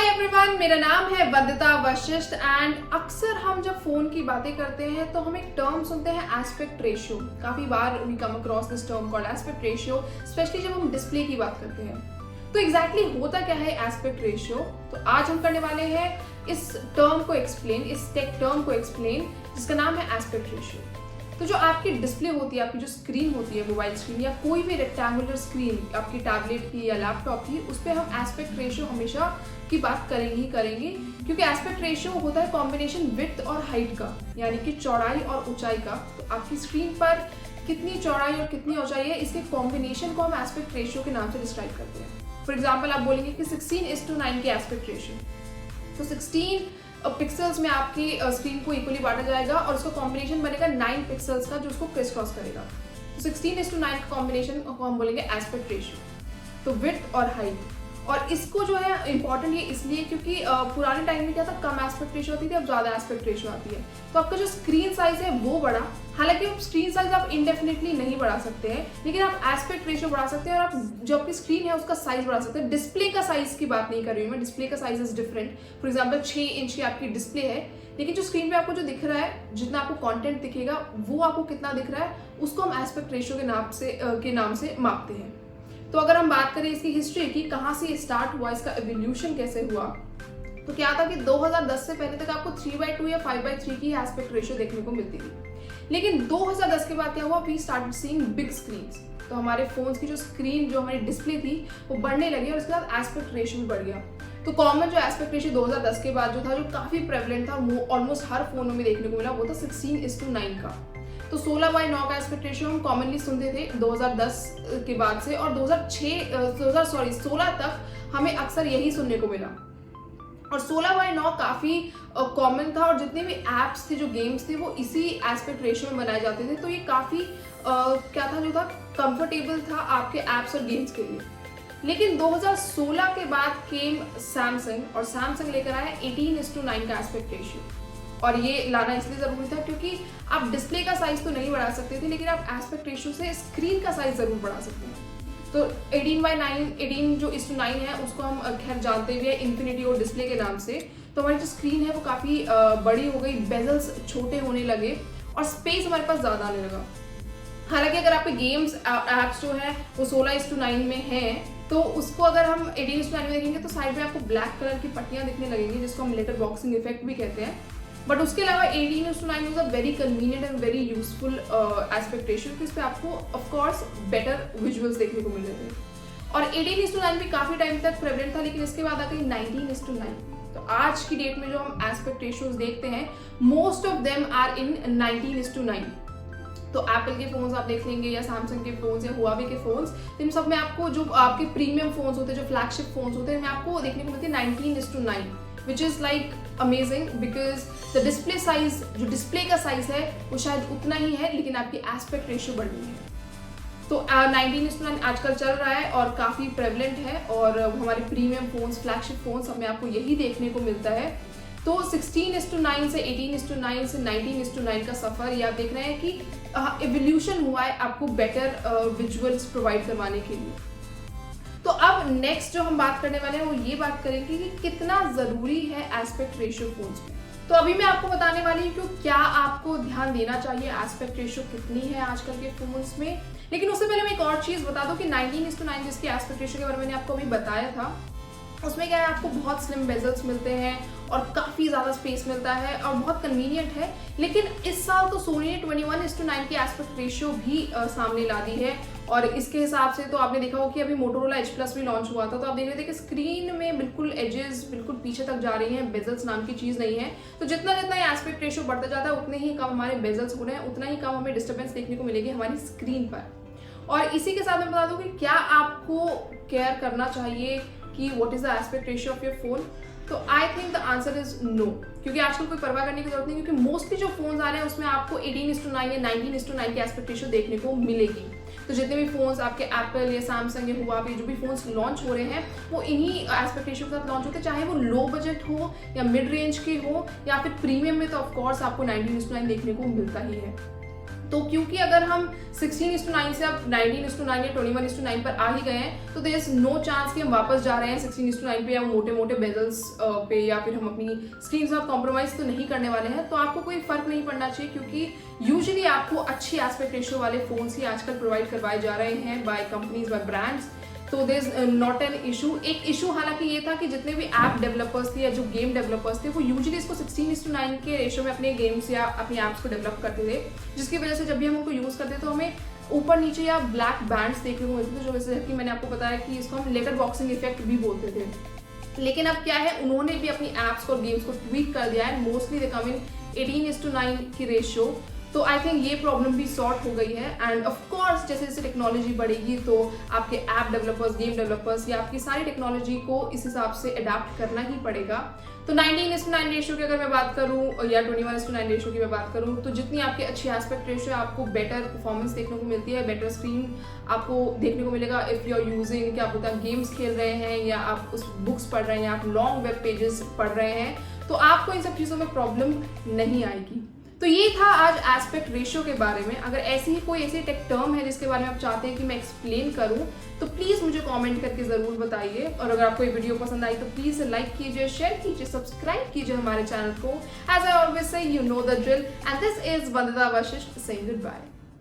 Hi everyone, मेरा नाम है वंदिता वशिष्ठ एंड अक्सर हम जब फोन की बातें करते हैं तो हम एक टर्म सुनते हैं एस्पेक्ट रेशियो। काफी बार we come across this term called aspect ratio, specially जब हम डिस्प्ले की बात करते हैं। तो एग्जैक्टली होता क्या है एस्पेक्ट रेशियो? तो आज हम करने वाले हैं इस टर्म को एक्सप्लेन, इस टेक टर्म को एक्सप्लेन, जिसका नाम है एस्पेक्ट रेशियो। तो जो आपकी डिस्प्ले होती है, आपकी जो स्क्रीन होती है, मोबाइल स्क्रीन या कोई भी रेक्टेंगुलर स्क्रीन आपकी टैबलेट की या लैपटॉप की, उस पर हम एस्पेक्ट रेशियो हमेशा की बात करेंगे ही करेंगे, क्योंकि एस्पेक्ट रेशियो होता है कॉम्बिनेशन विड्थ और हाइट का, यानी कि चौड़ाई और ऊंचाई का। तो आपकी स्क्रीन पर कितनी चौड़ाई और कितनी ऊंचाई है, इसके कॉम्बिनेशन को हम एस्पेक्ट रेशियो के नाम से डिस्क्राइब करते हैं। फॉर एग्जाम्पल आप बोलेंगे कि 16:9 की एस्पेक्ट रेशियो, तो 16 पिक्सल्स में आपकी स्क्रीन को इक्वली बांटा जाएगा और उसका कॉम्बिनेशन बनेगा 9 पिक्सल्स का, जो उसको क्रिस क्रॉस करेगा। तो 16:9 का कॉम्बिनेशन को हम बोलेंगे एस्पेक्ट रेशियो, तो विड्थ और हाइट। और इसको जो है इंपॉर्टेंट ये इसलिए क्योंकि पुराने टाइम में क्या था, कम एस्पेक्ट रेशियो होती थी, अब ज्यादा एस्पेक्ट रेशियो आती है। तो आपका जो स्क्रीन साइज है वो बढ़ा, हालांकि स्क्रीन साइज आप इंडेफिनिटली नहीं बढ़ा सकते हैं, लेकिन आप एस्पेक्ट रेशियो बढ़ा सकते हैं और आप जो आपकी स्क्रीन है उसका साइज बढ़ा सकते हैं। डिस्प्ले का साइज की बात नहीं कर रही हूँ मैं, डिस्प्ले का size is different. For example 6 inch की आपकी डिस्प्ले है, लेकिन जो स्क्रीन पे आपको जो दिख रहा है, जितना आपको कंटेंट दिखेगा वो आपको कितना दिख रहा है, उसको हम एस्पेक्ट रेशियो के नाम से मापते हैं। तो अगर हम बात करें इसकी हिस्ट्री की, कहाँ से स्टार्ट हुआ, इसका एवोल्यूशन कैसे हुआ, तो क्या था कि 2010 से पहले तक आपको 3:2 या 5:3 की एस्पेक्ट रेशियो देखने को मिलती थी। लेकिन 2010 के बाद क्या हुआ, we started seeing big screens. तो हमारे फोन्स की जो स्क्रीन, जो हमारी डिस्प्ले थी, वो बढ़ने लगी और उसके बाद एस्पेक्ट रेशियो भी बढ़ गया। तो कॉमन जो एस्पेक्ट रेशियो 2010 के बाद जो था, जो काफी प्रेवलेंट था, वो ऑलमोस्ट हर फोनों में देखने को मिला, वो था 16:9 का। तो 16:9 का एस्पेक्ट रेशियो हम कॉमनली सुनते थे 2010 के बाद से, और 16 तक हमें अक्सर यही सुनने को मिला। और 16:9 काफी कॉमन था, और जितने भी एप्स थे, जो गेम्स थे, वो इसी एस्पेक्ट रेशियो में बनाए जाते थे। तो ये काफी क्या था, जो था कंफर्टेबल था आपके एप्स और गेम्स के लिए। लेकिन 2016 के बाद केम सैमसंग, और सैमसंग लेकर आया 18:9 का एस्पेक्ट रेशियो। और ये लाना इसलिए जरूरी था क्योंकि आप डिस्प्ले का साइज तो नहीं बढ़ा सकते थे, लेकिन आप एस्पेक्ट रेशियो से स्क्रीन का साइज जरूर बढ़ा सकते हैं। तो 18:9 है, उसको हम खैर जानते भी है इन्फिनिटी और डिस्प्ले के नाम से। तो हमारी जो स्क्रीन है वो काफी बड़ी हो गई, बेजल्स छोटे होने लगे और स्पेस हमारे पास ज्यादा आने लगा। हालांकि अगर आपके गेम्स एप्स जो है वो 16:9 में है, तो उसको अगर हम 18:9 में देखेंगे तो साइड में आपको ब्लैक कलर की पट्टियां दिखने लगेंगी, जिसको हम लेटर बॉक्सिंग इफेक्ट भी कहते हैं। बट उसके अलावा 18:9 was a very convenient and very useful aspect ratio, इस पे आपको ऑफ कोर्स बेटर विजुअल्स देखने को मिल रहे थे। और 18:9 भी काफी टाइम तक प्रेवलेंट था, लेकिन इसके बाद आ गई 19:9। तो आज की डेट में जो हम एस्पेक्ट रेशियोज देखते हैं, most of them are in 19:9। तो एप्पल के फोन्स आप देख लेंगे, या सैमसंग के फोन्स, या हुआवे के फोन्स, इन सब में आपको जो आपके प्रीमियम फोन्स होते हैं, जो फ्लैगशिप फोन्स होते हैं, इनमें आपको देखने को मिलती है 19:9, which is like amazing, because the display size, जो डिस्प्ले का साइज है वो शायद उतना ही है, लेकिन आपकी एस्पेक्ट रेशियो बढ़ गई है। तो 19:9 आजकल चल रहा है और काफी प्रेवलेंट है, और हमारे प्रीमियम फोन्स, फ्लैगशिप फोन्स, सब में आपको यही देखने को मिलता है। तो 16:9 से 18:9 से 19:9 का सफर, ये आप देख रहे हैं कि एवोल्यूशन हुआ है आपको बेटर विजुअल्स प्रोवाइड करवाने के लिए। तो अब नेक्स्ट जो हम बात करने वाले हैं वो ये बात करेंगे कि कितना जरूरी है एस्पेक्ट रेशियो फोन्स में। तो अभी मैं आपको बताने वाली हूँ कि क्या आपको ध्यान देना चाहिए, एस्पेक्ट रेशियो कितनी है आजकल के फोन्स में। लेकिन उससे पहले मैं एक और चीज बता दूं कि 19:9 जिसकी एस्पेक्ट रेशियो के बारे में मैंने आपको अभी बताया था, उसमें क्या है, आपको बहुत स्लिम बेजल्स मिलते हैं और काफी ज्यादा स्पेस मिलता है और बहुत कन्वीनियंट है। लेकिन इस साल तो सोनी ने 21:9 की एस्पेक्ट रेशियो भी सामने ला दी है, और इसके हिसाब से तो आपने देखा होगा कि अभी मोटोरोला Edge Plus भी लॉन्च हुआ था, तो आप देख रहे थे कि स्क्रीन में बिल्कुल एजेस बिल्कुल पीछे तक जा रही हैं, बेजल्स नाम की चीज नहीं है। तो जितना जितना ये एस्पेक्ट रेशियो बढ़ता जाता है, उतने ही कम हमारे बेजल्स हो रहे हैं, उतना ही कम हमें डिस्टर्बेंस देखने को मिलेगी हमारी स्क्रीन पर। और इसी के साथ मैं बता दूं कि क्या आपको केयर करना चाहिए कि what is the aspect ratio of your phone. तो I think the answer is no, क्योंकि आजकल कोई परवाह करने की जरूरत नहीं, क्योंकि मोस्टली जो फोन्स आ रहे हैं उसमें आपको 18:9 या 19:9 की एस्पेक्ट रेशियो देखने को मिलेगी। तो जितने भी फोन्स आपके एप्पल या सैमसंग या हुआवे, जो भी फोन्स लॉन्च हो रहे हैं, वो इन्हीं एस्पेक्ट रेशियो के साथ लॉन्च होते हैं, चाहे वो लो बजट हो या मिड रेंज के हो या फिर प्रीमियम में, तो ऑफ कोर्स आपको 19:9 देखने को मिलता ही है। तो क्योंकि अगर हम 16:9 से अब 19:9 या 21:9 पर आ ही गए हैं, तो देयर इज नो चांस कि हम वापस जा रहे हैं 16:9 पे या मोटे मोटे बेजल्स पे, या फिर हम अपनी स्क्रीन से कॉम्प्रोमाइज तो नहीं करने वाले हैं। तो आपको कोई फर्क नहीं पड़ना चाहिए, क्योंकि यूजुअली आपको अच्छी एस्पेक्ट रेशियो वाले फोन्स ही आजकल प्रोवाइड करवाए जा रहे हैं बाय कंपनीज, बाय ब्रांड्स। तो there is not an issue. एक इशू हालांकि ये था कि जितने भी ऐप डेवलपर्स थे या जो गेम डेवलपर्स थे, वो यूजुअली इसको 16:9 के रेशियो में अपने गेम्स या अपनी ऐप्स को डेवलप करते थे, जिसकी वजह से जब भी हम उनको यूज करते तो हमें ऊपर नीचे या ब्लैक बैंड्स देखने को मिलते थे, जो वैसे कि मैंने आपको बताया कि इसको हम लेटर बॉक्सिंग इफेक्ट भी बोलते थे। लेकिन अब क्या है, उन्होंने भी अपनी ऐप्स और गेम्स को ट्वीक कर दिया है। मोस्टली दे कम इन 18:9 की रेशियो। तो आई थिंक ये प्रॉब्लम भी सॉर्ट हो गई है। एंड ऑफ कोर्स जैसे जैसे टेक्नोलॉजी बढ़ेगी तो आपके ऐप डेवलपर्स, गेम डेवलपर्स या आपकी सारी टेक्नोलॉजी को इस हिसाब से अडाप्ट करना ही पड़ेगा। तो 19:9 रेशियो की अगर मैं बात करूं या 21:9 रेशियो की मैं बात करूं, तो जितनी आपकी अच्छी एस्पेक्ट रेशियो है, आपको बेटर परफॉर्मेंस देखने को मिलती है, बेटर स्क्रीन आपको देखने को मिलेगा इफ यू आर यूजिंग, कि आप गेम्स खेल रहे हैं या आप उस बुक्स पढ़ रहे हैं या आप लॉन्ग वेब पेजेस पढ़ रहे हैं, तो आपको इन सब चीज़ों में प्रॉब्लम नहीं आएगी। तो ये था आज एस्पेक्ट रेशियो के बारे में। अगर ऐसी ही कोई ऐसी टेक टर्म है जिसके बारे में आप चाहते हैं कि मैं एक्सप्लेन करूं, तो प्लीज मुझे कमेंट करके जरूर बताइए। और अगर आपको ये वीडियो पसंद आई तो प्लीज लाइक कीजिए, शेयर कीजिए, सब्सक्राइब कीजिए हमारे चैनल को। As I always say, you know the drill, and this is Vandita Vashishtha saying good bye.